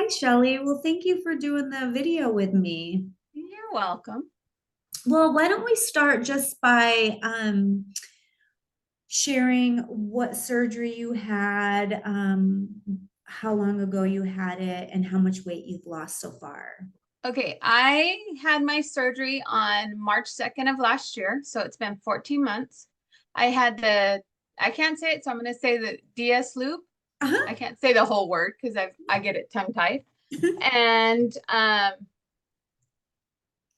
Hi, Shelley. Well, thank you for doing the video with me. You're welcome. Well, why don't we start just by sharing what surgery you had, how long ago you had it, and how much weight you've lost so far. Okay, I had my surgery on March 2nd of last year, so it's been 14 months. I had I can't say it, so I'm going to say the DS loop. I Uh-huh. can't say the whole word because I get it tongue tied. And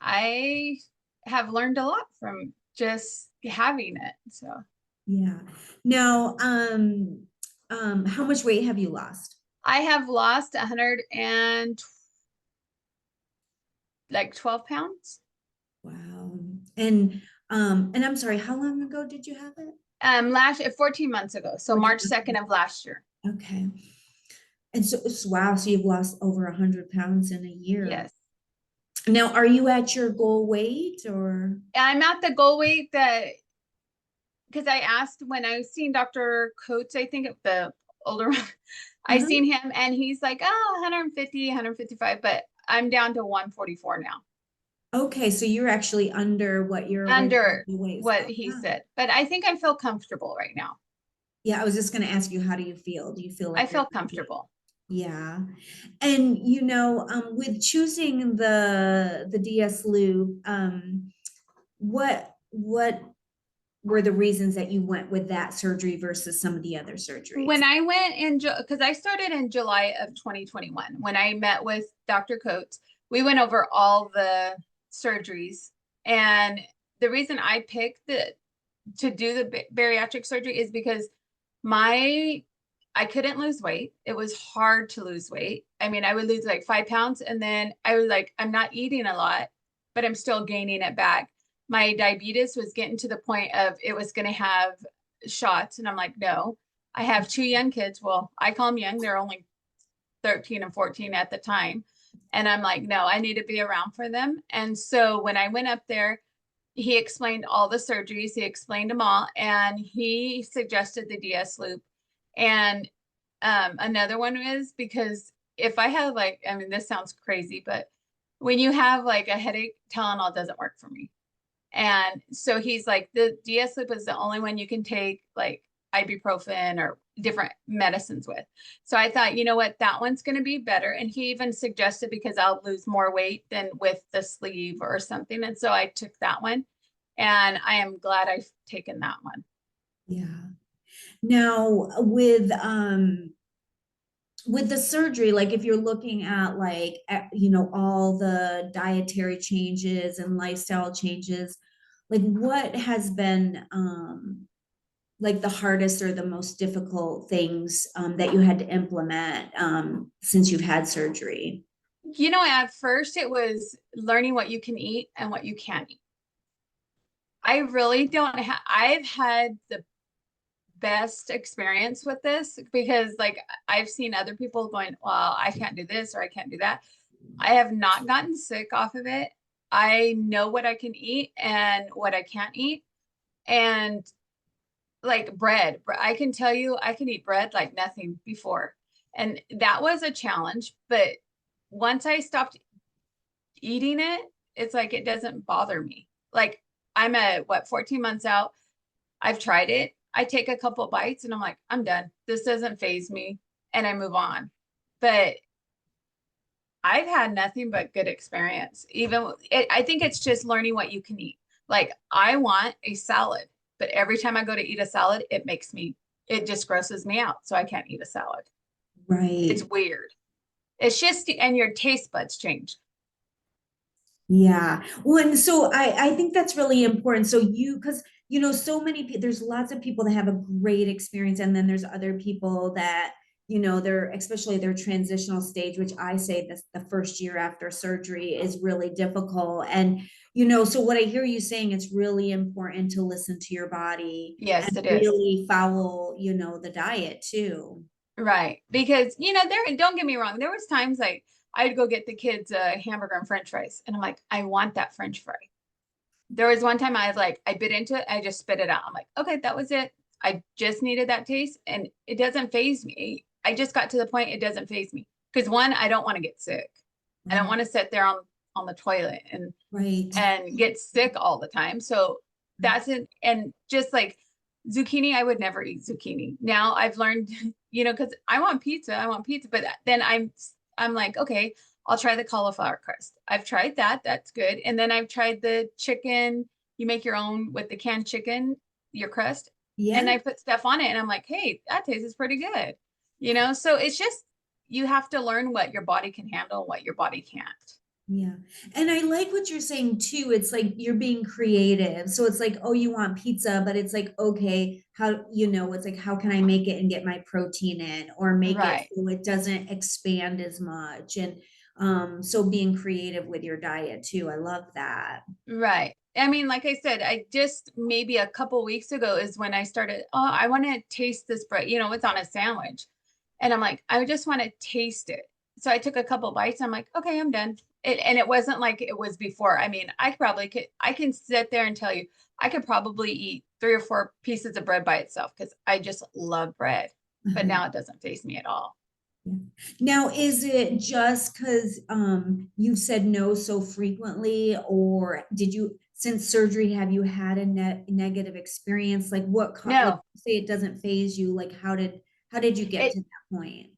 I have learned a lot from just having it. So Yeah. Now, how much weight have you lost? I have lost 100 and like 12 pounds. Wow. And I'm sorry, how long ago did you have it? Last 14 months ago, so 14 March 2nd of last year. Okay. And wow, so you've lost over 100 pounds in a year. Yes. Now, are you at your goal weight or? I'm at the goal weight that because I asked when I seen Dr. Coates, I think of the older one, I Uh-huh. seen him and he's like, oh, 150, 155, but I'm down to 144 now, Okay, so you're actually under what your original under weight is. what Oh, he wow. said. But I think I feel comfortable right now. Yeah, I was just going to ask you, how do you feel? Do you feel I like you're feel going to be? comfortable. Yeah. And with choosing the DS loop, what were the reasons that you went with that surgery versus some of the other surgeries? When I went in, because I started in July of 2021, when I met with Dr. Coates, we went over all the surgeries. And the reason I picked to do the bariatric surgery is because my I couldn't lose weight. It was hard to lose weight. I mean, I would lose like 5 pounds and then I was like, I'm not eating a lot, but I'm still gaining it back. My diabetes was getting to the point of it was going to have shots. And I'm like, no, I have two young kids. Well, I call them young. They're only 13 and 14 at the time. And I'm like, no, I need to be around for them. And so when I went up there, he explained all the surgeries, he explained them all, and he suggested the DS loop. And another one is because if I have like, I mean, this sounds crazy, but when you have like a headache, Tylenol doesn't work for me. And so he's like, the DS loop is the only one you can take like ibuprofen or different medicines with. So I thought, you know what, that one's going to be better. And he even suggested because I'll lose more weight than with the sleeve or something. And so I took that one. And I am glad I've taken that one. Yeah. Now, with the surgery, like if you're looking at all the dietary changes and lifestyle changes, like what has been like the hardest or the most difficult things that you had to implement since you've had surgery? You know, at first it was learning what you can eat and what you can't eat. I really don't have, I've had the best experience with this because like I've seen other people going, well, I can't do this or I can't do that. I have not gotten sick off of it. I know what I can eat and what I can't eat. And like bread, I can tell you I can eat bread like nothing before. And that was a challenge. But once I stopped eating it, it's like it doesn't bother me. Like I'm at what, 14 months out. I've tried it. I take a couple bites and I'm like, I'm done. This doesn't phase me. And I move on. But I've had nothing but good experience. I think it's just learning what you can eat. Like I want a salad, but every time I go to eat a salad, it just grosses me out. So I can't eat a salad. It's Right. weird. It's just, and your taste buds change. Yeah. Well, and so I think that's really important. So because so many people, there's lots of people that have a great experience, and then there's other people that, they're especially their transitional stage, which I say this the first year after surgery is really difficult. And, so what I hear you saying, it's really important to listen to your body and Yes, it is. really follow, the diet too. Right. Because, don't get me wrong, there was times like I'd go get the kids a hamburger and French fries, and I'm like, I want that French fry. There was one time I was like, I bit into it, I just spit it out. I'm like, okay, that was it. I just needed that taste, and it doesn't phase me. I just got to the point it doesn't phase me. Because one, I don't want to get sick. I don't Right. want to sit there on the toilet Right. and get sick all the time. So that's it. And just like zucchini, I would never eat zucchini. Now I've learned, because I want pizza, but then I'm like, okay, I'll try the cauliflower crust. I've tried that. That's good. And then I've tried the chicken. You make your own with the canned chicken, your crust, and Yeah. I put stuff on it. And I'm like, hey, that tastes pretty good. So it's just, you have to learn what your body can handle, what your body can't. Yeah. And I like what you're saying too. It's like you're being creative. So it's like, oh, you want pizza, but it's like, okay, it's like, how can I make it and get my protein in or make it Right. so it doesn't expand as much? And so being creative with your diet too. I love that. Right. I mean, like I said, I just maybe a couple weeks ago is when I started, oh, I want to taste this bread. It's on a sandwich. And I'm like, I just want to taste it. So I took a couple bites. I'm like, okay, I'm done. And it wasn't like it was before. I mean, I can sit there and tell you, I could probably eat 3 or 4 pieces of bread by itself because I just love bread. But Uh-huh. now it doesn't faze me at all. Yeah. Now, is it just because you've said no so frequently, or did you, since surgery, have you had a negative experience? Like like No, you say it doesn't phase you, like how did you get it to that point?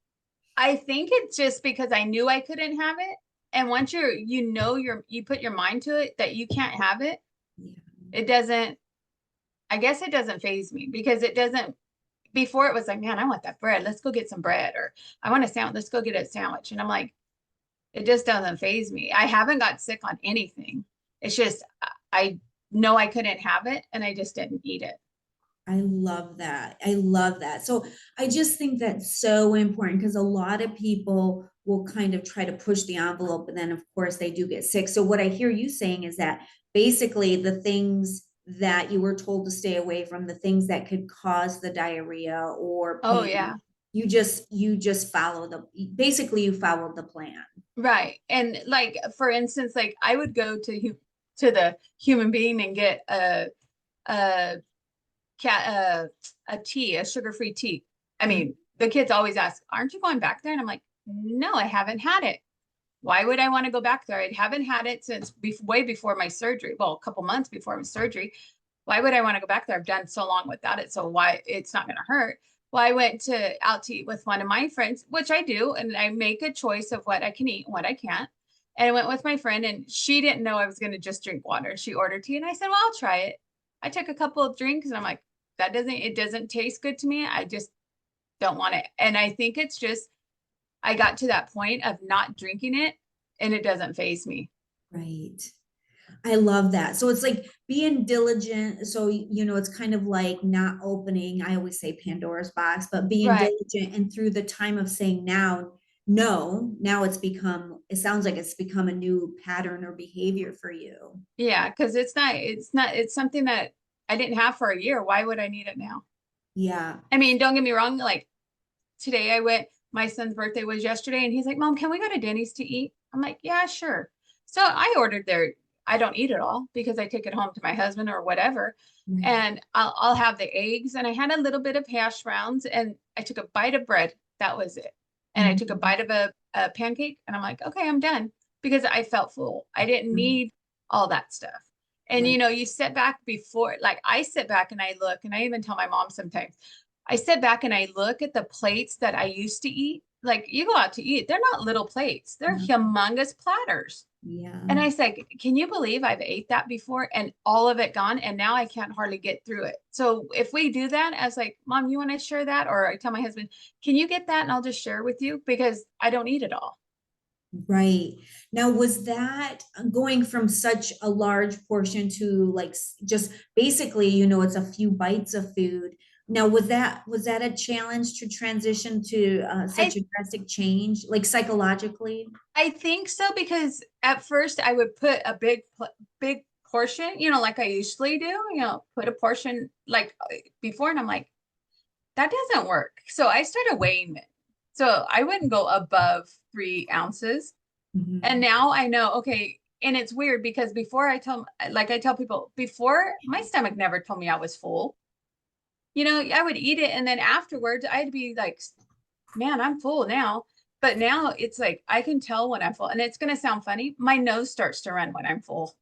I think it's just because I knew I couldn't have it. And once you put your mind to it that you can't have it, Yeah. it doesn't, I guess it doesn't phase me because it doesn't, before it was like, man, I want that bread. Let's go get some bread. Or I want a sandwich. Let's go get a sandwich. And I'm like, it just doesn't phase me. I haven't got sick on anything. It's just, I know I couldn't have it and I just didn't eat it. I love that. I love that. So I just think that's so important because a lot of people will kind of try to push the envelope, and then of course they do get sick. So what I hear you saying is that basically the things that you were told to stay away from, the things that could cause the diarrhea or Oh, pain, yeah. you just basically you followed the plan. Right. And like, for instance, like I would go to the human being and get a cat a tea, a sugar-free tea. I mean, the kids always ask, "Aren't you going back there?" And I'm like, "No, I haven't had it. Why would I want to go back there? I haven't had it since way before my surgery. Well, a couple months before my surgery. Why would I want to go back there? I've done so long without it, so why it's not going to hurt." Well, I went out to eat with one of my friends, which I do, and I make a choice of what I can eat and what I can't. And I went with my friend, and she didn't know I was going to just drink water. She ordered tea, and I said, "Well, I'll try it." I took a couple of drinks, and I'm like, it doesn't taste good to me. I just don't want it. And I think it's just, I got to that point of not drinking it and it doesn't phase me. Right. I love that. So it's like being diligent. So, it's kind of like not opening, I always say Pandora's box, but being Right. diligent. And through the time of saying now, no, now it sounds like it's become a new pattern or behavior for you. Yeah. Cause it's something that I didn't have for a year. Why would I need it now? Yeah. I mean, don't get me wrong. Like today my son's birthday was yesterday and he's like, Mom, can we go to Denny's to eat? I'm like, yeah, sure. So I ordered there. I don't eat it all because I take it home to my husband or whatever. Right. And I'll have the eggs and I had a little bit of hash browns and I took a bite of bread. That was it. And I took a Mhm. bite of a pancake and I'm like, okay, I'm done because I felt full. I didn't need all that stuff. And Right. you sit back before, like I sit back and I look, and I even tell my mom sometimes, I sit back and I look at the plates that I used to eat. Like you go out to eat, they're not little plates, they're No. humongous platters. Yeah. And I said, can you believe I've ate that before and all of it gone? And now I can't hardly get through it. So if we do that, I was like, Mom, you want to share that? Or I tell my husband, can you get that and I'll just share with you because I don't eat it all. Right. Now, was that going from such a large portion to like just basically, it's a few bites of food. Now, was that a challenge to transition to such I a drastic change, like psychologically? I think so because at first I would put a big portion, like I usually do, put a portion like before, and I'm like, that doesn't work. So I started weighing it. So I wouldn't go above 3 ounces. And Mhm. now I know, okay. And it's weird because I tell people before, my stomach never told me I was full. I would eat it. And then afterwards, I'd be like, man, I'm full now. But now it's like I can tell when I'm full, and it's gonna sound funny. My nose starts to run when I'm full.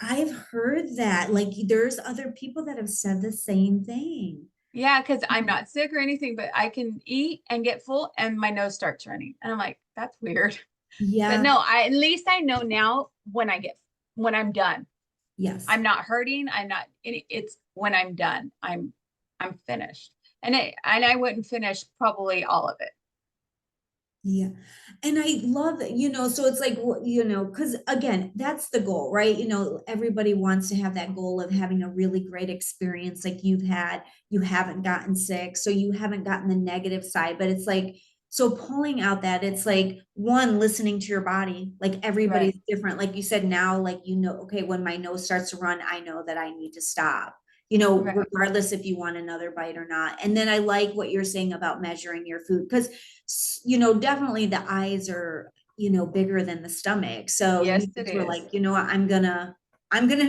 I've heard that. Like there's other people that have said the same thing. Yeah, because I'm not sick or anything, but I can eat and get full and my nose starts running. And I'm like, that's weird. But Yeah. no, I at least I know now when I'm done. Yes. I'm not hurting. I'm not it's when I'm done. I'm finished. And I wouldn't finish probably all of it. Yeah. And I love that, so it's like, because again, that's the goal, right? Everybody wants to have that goal of having a really great experience like you've had. You haven't gotten sick, so you haven't gotten the negative side, but it's like, so pulling out that it's like one, listening to your body, like everybody's Right. different. Like you said, now, like, okay, when my nose starts to run, I know that I need to stop. Right. Regardless if you want another bite or not. And then I like what you're saying about measuring your food because definitely the eyes are, bigger than the stomach. So you Yes, it just were is. like, what, I'm gonna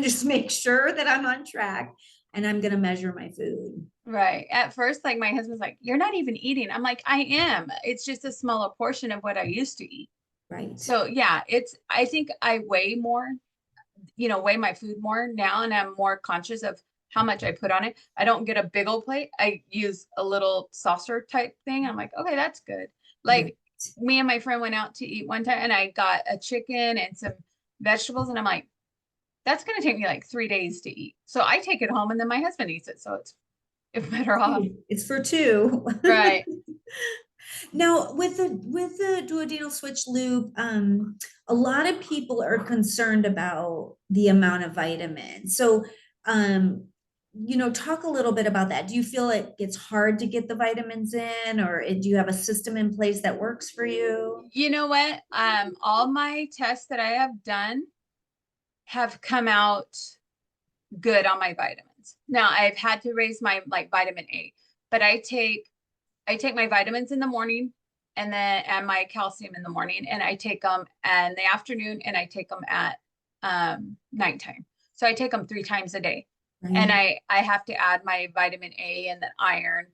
just make sure that I'm on track and I'm gonna measure my food. Right. At first, like my husband's like, you're not even eating. I'm like, I am. It's just a smaller portion of what I used to eat. Right. So yeah, I think I weigh more, weigh my food more now, and I'm more conscious of how much I put on it. I don't get a big old plate. I use a little saucer type thing. I'm like, okay, that's good. Right. Like me and my friend went out to eat one time and I got a chicken and some vegetables, and I'm like, that's going to take me like 3 days to eat. So I take it home and then my husband eats it. So it's better off. It's for two. Right. Now, with the duodenal switch loop, a lot of people are concerned about the amount of vitamins. So, talk a little bit about that. Do you feel it gets hard to get the vitamins in, or do you have a system in place that works for you? You know what? All my tests that I have done have come out good on my vitamins. Now I've had to raise my like vitamin A, but I take my vitamins in the morning and my calcium in the morning, and I take them in the afternoon and I take them at nighttime. So I take them 3 times a day. And Right. I have to add my vitamin A and then iron,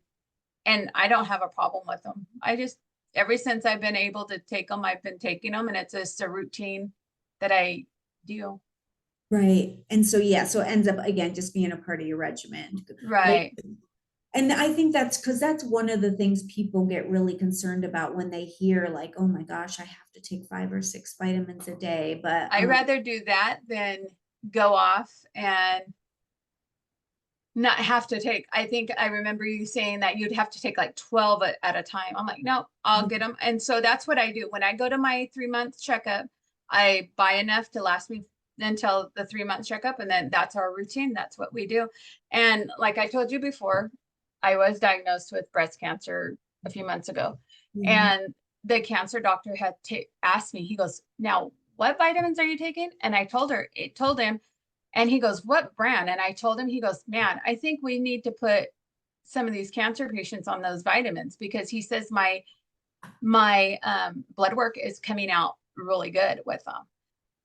and I don't have a problem with them. I just ever since I've been able to take them, I've been taking them, and it's just a routine that I do. Right. And so, yeah, so it ends up again just being a part of your regimen. Like, Right. and I think that's because that's one of the things people get really concerned about when they hear, like, oh my gosh, I have to take 5 or 6 vitamins a day. But I rather do that than go off and not have to take. I think I remember you saying that you'd have to take like 12 at a time. I'm like, no, I'll get them. And so that's what I do. When I go to my 3 month checkup, I buy enough to last me until the 3 month checkup. And then that's our routine. That's what we do. And like I told you before, I was diagnosed with breast cancer a few months ago. yeah, And the cancer doctor had asked me, he goes, now, what vitamins are you taking? And I told him, and he goes, what brand? And I told him, he goes, man, I think we need to put some of these cancer patients on those vitamins, because he says my blood work is coming out really good with them.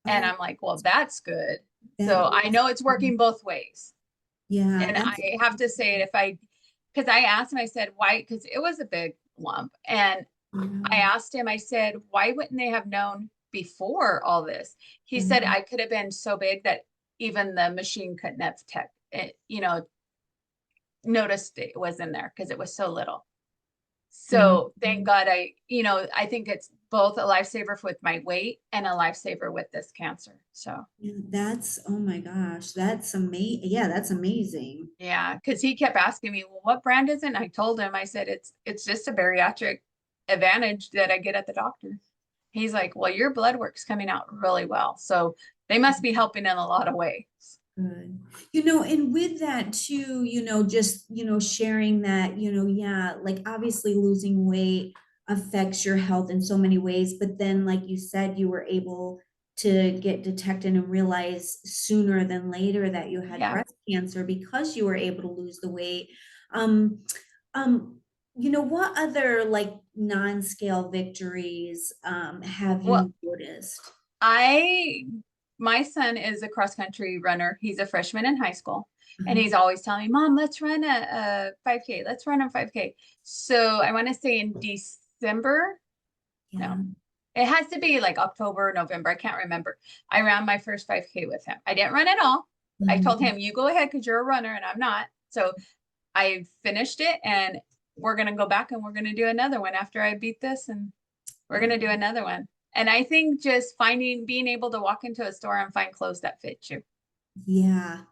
And oh, I'm like, well, that's good. that So I is, know it's working both ways. yeah, And that's, I have to say it, because I asked him, I said, why? Because it was a big lump. And I yeah, asked him, I said, why wouldn't they have known before all this? He said, right, I could have been so big that even the machine couldn't have noticed it was in there because it was so little. wow. So thank God I think it's both a lifesaver with my weight and a lifesaver with this cancer. So Yeah, that's, oh my gosh, that's amazing. Yeah, that's amazing. yeah, because he kept asking me, well, what brand is it? And I told him, I said, it's just a bariatric advantage that I get at the doctor. He's like, well, your blood work's coming out really well. So they must be helping in a lot of ways. Good. And with that too, just, sharing that, yeah, like obviously losing weight affects your health in so many ways. But then, like you said, you were able to get detected and realize sooner than later that you had Yeah. breast cancer because you were able to lose the weight. Um, um, what other like non-scale victories have Well, you noticed? I my son is a cross country runner. He's a freshman in high school, and Uh-huh. he's always telling me, Mom, let's run a 5K. Let's run a 5K. So I want to say in December, Yeah. No. It has to be like October, November. I can't remember. I ran my first 5K with him. I didn't run at all. I told Mhm. him, you go ahead because you're a runner and I'm not. So I finished it and we're going to go back and we're going to do another one after I beat this and we're going to do another one. And I think just being able to walk into a store and find clothes that fit you. Yeah.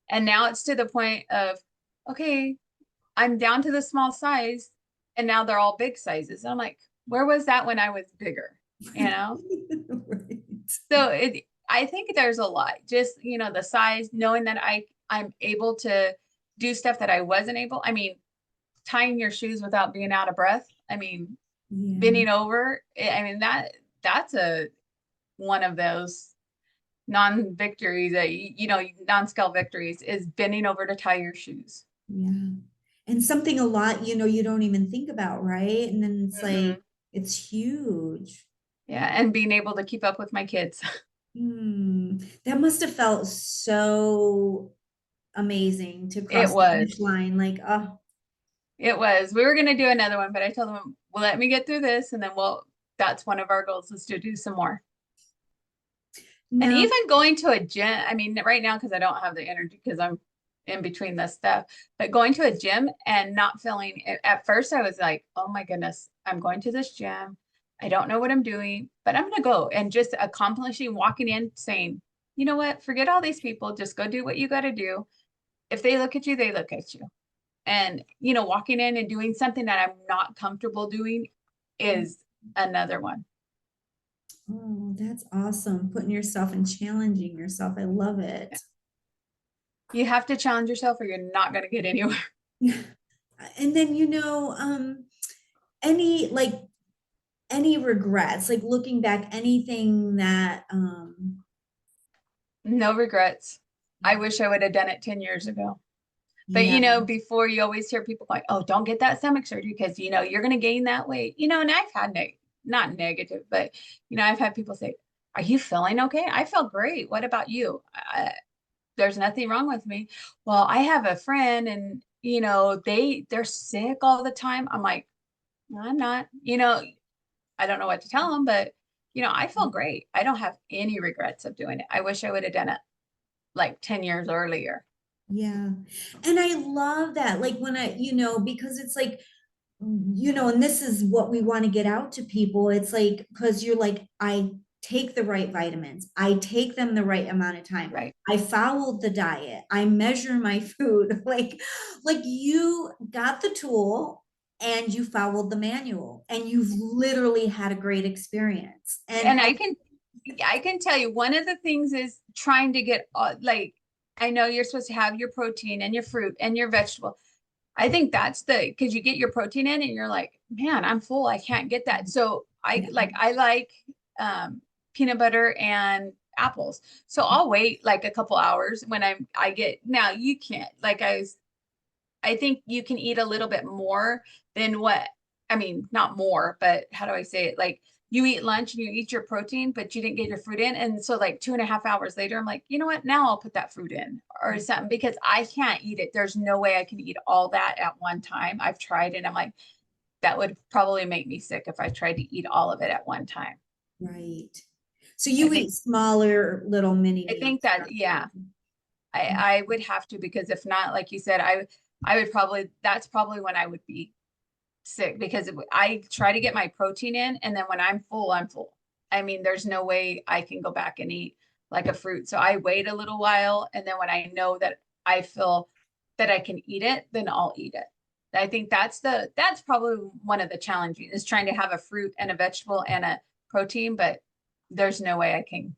And now it's to the point of, okay, I'm down to the small size and now they're all big sizes. And I'm like, where was that when I was bigger? You know? Right. So I think there's a lot, just, the size, knowing that I'm able to do stuff that I wasn't able. I mean, tying your shoes without being out of breath. I mean, Yeah. bending over. I mean, that's one of those non-victories that, non-scale victories is bending over to tie your shoes. Yeah. And something a lot, you don't even think about, right? And then it's like, Mm-mm. it's huge. Yeah. And being able to keep up with my kids. That must have felt so amazing to It cross the finish was. line. Like, oh, It was. We were going to do another one, but I told them, well, let me get through this. And then that's one of our goals is to do some more. And no. even going to a gym, I mean, right now, because I don't have the energy because I'm in between this stuff, but going to a gym and not feeling it. At first, I was like, oh my goodness, I'm going to this gym. I don't know what I'm doing, but I'm going to go and just accomplishing walking in saying, you know what, forget all these people, just go do what you got to do. If they look at you, they look at you. And, walking in and doing something that I'm not comfortable doing is another one. Oh, that's awesome. Putting yourself and challenging yourself. I love it. You have to challenge yourself or you're not going to get anywhere. And then, any like any regrets, like looking back, anything that No regrets. I wish I would have done it 10 years ago. But yeah, before you always hear people going, oh, don't get that stomach surgery because you're going to gain that weight. And I've had not negative, but I've had people say, are you feeling okay? I feel great. What about you? There's nothing wrong with me. Well, I have a friend and they're sick all the time. I'm like, "No, I'm not. I don't know what to tell them, but I feel great. I don't have any regrets of doing it. I wish I would have done it like 10 years earlier. yeah. And I love that. Like when because it's like, and this is what we want to get out to people. It's like, because you're like, I take the right vitamins, I take them the right amount of time. Right. I followed the diet, I measure my food. Like you got the tool and you followed the manual and you've literally had a great experience. And And I can tell you one of the things is trying to get like I know you're supposed to have your protein and your fruit and your vegetable. I think that's because you get your protein in and you're like, man, I'm full. I can't get that. So yeah, I like peanut butter and apples. So I'll wait like a couple hours when I get now you can't like I think you can eat a little bit more than what I mean, not more, but how do I say it? Like you eat lunch and you eat your protein, but you didn't get your fruit in. And so like 2.5 hours later, I'm like, you know what? Now I'll put that fruit in or something because I can't eat it. There's no way I can eat all that at one time. I've tried it. I'm like, that would probably make me sick if I tried to eat all of it at one time. right. So I you eat think smaller little mini I meals think that probably. yeah, I would have to because if not, like you said, I would probably that's probably when I would be sick because I try to get my protein in and then when I'm full, I'm full. I mean, there's no way I can go back and eat like a fruit. So I wait a little while and then when I know that I feel that I can eat it, then I'll eat it. I think that's probably one of the challenging is trying to have a fruit and a vegetable and a protein, but there's no way I can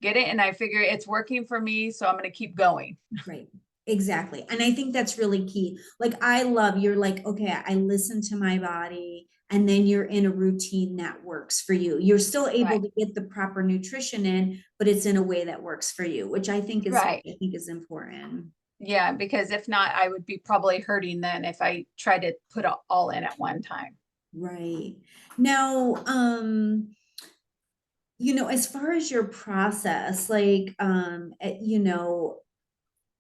get it. And I figure it's working for me, so I'm going to keep going. Right. Exactly. And I think that's really key. Like I love you're like, okay, I listen to my body and then you're in a routine that works for you. You're still able Right. to get the proper nutrition in, but it's in a way that works for you, which Right. I think is important. Yeah, because if not, I would be probably hurting then if I tried to put it all in at one time. Right. Now, as far as your process, like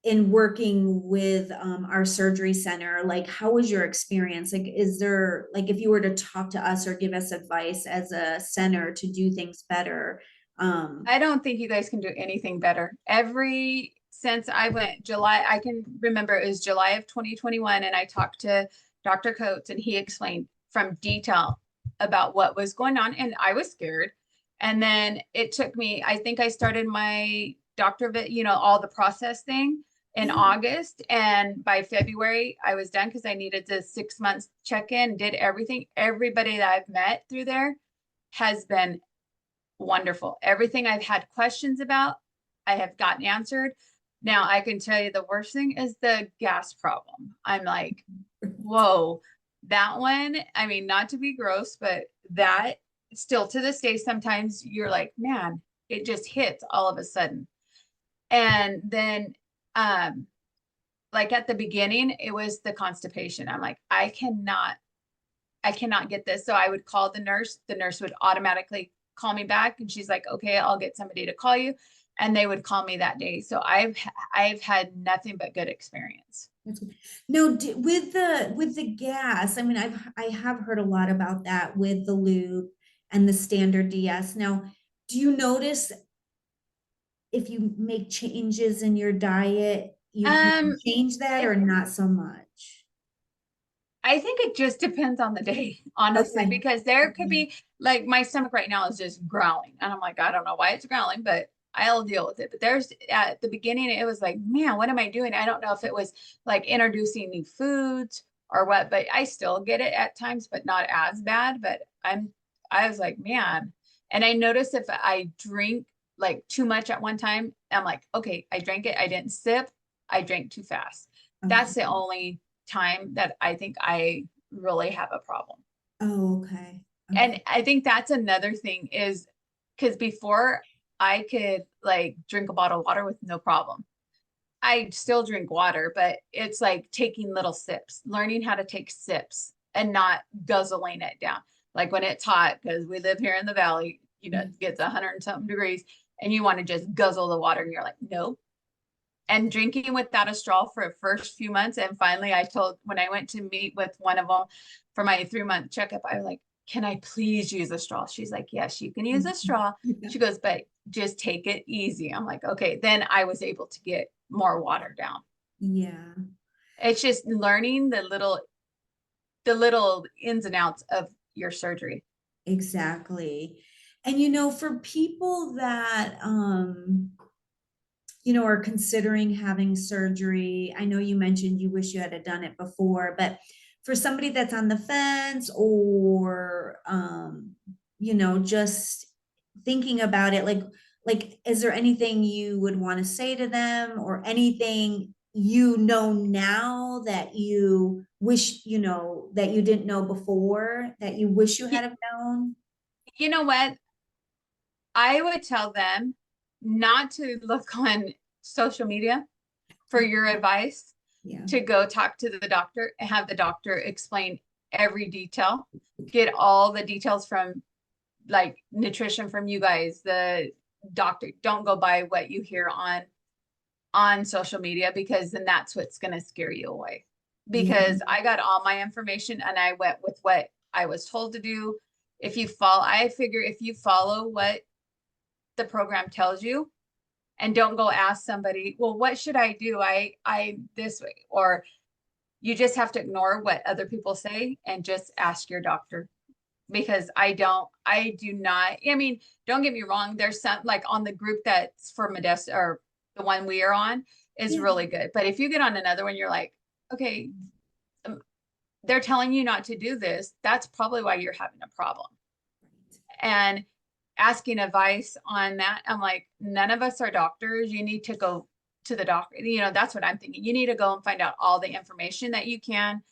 in working with our surgery center, like how was your experience? Like, is there, like, if you were to talk to us or give us advice as a center to do things better? Um, I don't think you guys can do anything better. Every since I went July, I can remember it was July of 2021, and I talked to Dr. Coates, and he explained from detail about what was going on, and I was scared. And then it took me, I think I started my doctor, all the process thing in yeah. August, and by February I was done because I needed the 6 months check in, did everything. Everybody that I've met through there has been wonderful. Everything I've had questions about, I have gotten answered. Now I can tell you the worst thing is the gas problem. I'm like, whoa, that one, I mean, not to be gross, but that still to this day, sometimes you're like, man, it just hits all of a sudden. And then, um, like at the beginning, it was the constipation. I'm like, I cannot get this. So I would call the nurse. The nurse would automatically call me back, and she's like, okay, I'll get somebody to call you. And they would call me that day. So I've had nothing but good experience. That's good. No, with the gas, I mean, I have heard a lot about that with the loop and the standard DS. Now, do you notice if you make changes in your diet, you can Um, change that it, or not so much? I think it just depends on the day, honestly, Okay. because there could Okay. be like my stomach right now is just growling. And I'm like, I don't know why it's growling, but I'll deal with it. But there's at the beginning, it was like, man, what am I doing? I don't know if it was like introducing new foods or what, but I still get it at times, but not as bad. But I was like, man. And I noticed if I drink like too much at one time, I'm like, okay, I drank it. I didn't sip. I drank too fast. That's the Okay. only time that I think I really have a problem. Oh, okay. And Okay. I think that's another thing is because before I could like drink a bottle of water with no problem. I still drink water, but it's like taking little sips, learning how to take sips and not guzzling it down. Like when it's hot, because we live here in the valley, it gets 100 and something degrees, and you want to just guzzle the water, and you're like, no, and drinking without a straw for the first few months. And finally, I told when I went to meet with one of them for my 3 month checkup, I was like, can I please use a straw? She's like, yes, you can use a straw. Yeah. She goes, but just take it easy. I'm like, okay. Then I was able to get more water down. Yeah, It's just learning the little ins and outs of your surgery. exactly. And for people that are considering having surgery, I know you mentioned you wish you had done it before, but for somebody that's on the fence or just thinking about it, like is there anything you would want to say to them or anything now that you wish that you didn't know before that you wish you had Y- have known? You know what? I would tell them not to look on social media for your advice, Yeah. to go talk to the doctor and have the doctor explain every detail, get all the details from like nutrition from you guys, the doctor. Don't go by what you hear on social media, because then that's what's going to scare you away. Yeah. Because I got all my information and I went with what I was told to do. I figure if you follow what the program tells you, and don't go ask somebody, well, what should I do? I this way, or you just have to ignore what other people say and just ask your doctor. Because I do not, I mean, don't get me wrong, there's some like on the group that's for Modesto, or the one we are on is Yeah. really good. But if you get on another one, you're like, okay, um, they're telling you not to do this. That's probably why you're having a problem. And asking advice on that, I'm like, none of us are doctors. You need to go to the doctor. That's what I'm thinking. You need to go and find out all the information that you can.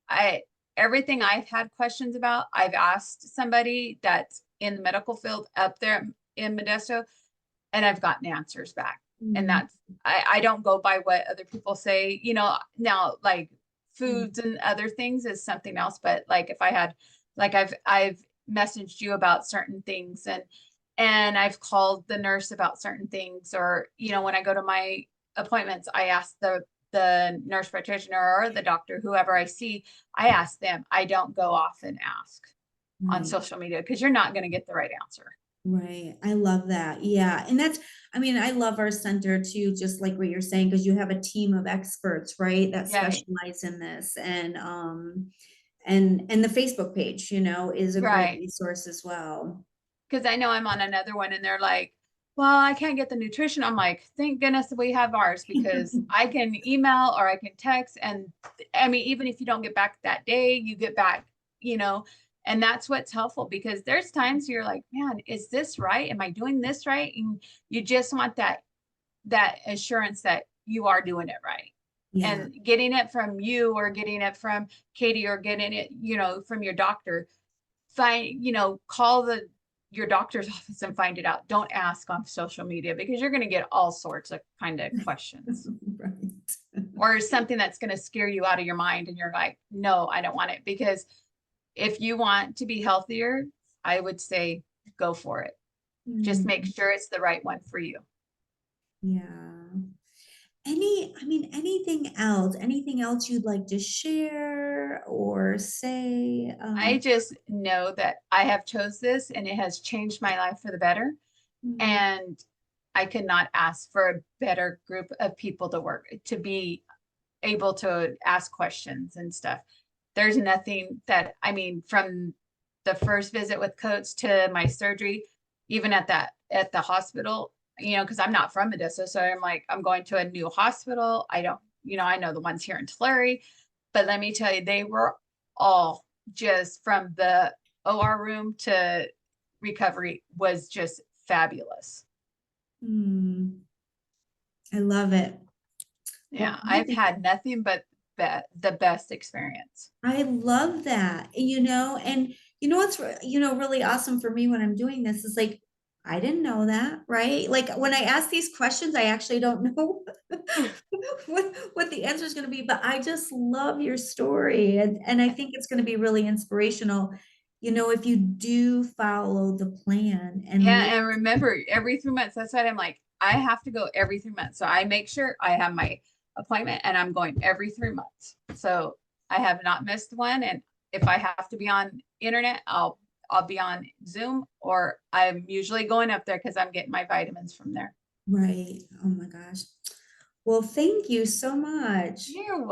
I Everything I've had questions about, I've asked somebody that's in the medical field up there in Modesto, and I've gotten answers back. And Mm. I don't go by what other people say, now like Yeah. foods and other things is something else. But like if I had, like I've messaged you about certain things, and I've called the nurse about certain things, or when I go to my appointments, I ask the nurse practitioner or the doctor, whoever I see, I ask them. I don't go off and ask on Right. social media because you're not going to get the right answer. Right. I love that. Yeah. And that's, I mean, I love our center too, just like what you're saying, because you have a team of experts, right, that Yeah, specialize in this. And the Facebook page, is a great right. resource as well. Because I know I'm on another one and they're like, well, I can't get the nutrition. I'm like, thank goodness we have ours because I can email or I can text. And I mean, even if you don't get back that day, you get back, and that's what's helpful because there's times you're like, man, is this right? Am I doing this right? And you just want that assurance that you are doing it right. Yeah. And getting it from you or getting it from Katie or getting it, from your doctor, call your doctor's office and find it out. Don't ask on social media because you're going to get all sorts of kind of questions Right. or something that's going to scare you out of your mind. And you're like, no, I don't want it. Because if you want to be healthier, I would say go for it. Just make Mm, sure it's the right one for you. yeah. Anything else you'd like to share or say? I just know that I have chose this and it has changed my life for the better. Mm, And I could not ask for a better group of people to be able to ask questions and stuff. There's nothing that, I mean, from the first visit with Coach to my surgery, even at the hospital, because I'm not from Odessa. So I'm like, I'm going to a new hospital. I don't, I know the ones here in Tulare, but let me tell you, they were all just from the OR room to recovery was just fabulous. mm, I love it. Well, Yeah, I've had nothing but the best experience. I love that. And what's really awesome for me when I'm doing this is like I didn't know that, right? Like when I ask these questions, I actually don't know what the answer is going to be, but I just love your story and I think it's going to be really inspirational, if you do follow the plan and Yeah, and remember every 3 months, that's what I'm like, I have to go every 3 months. So I make sure I have my appointment and I'm going every 3 months. So I have not missed one. And if I have to be on internet, I'll be on Zoom or I'm usually going up there because I'm getting my vitamins from there. right. Oh my gosh. Well, thank you so much. You're welcome.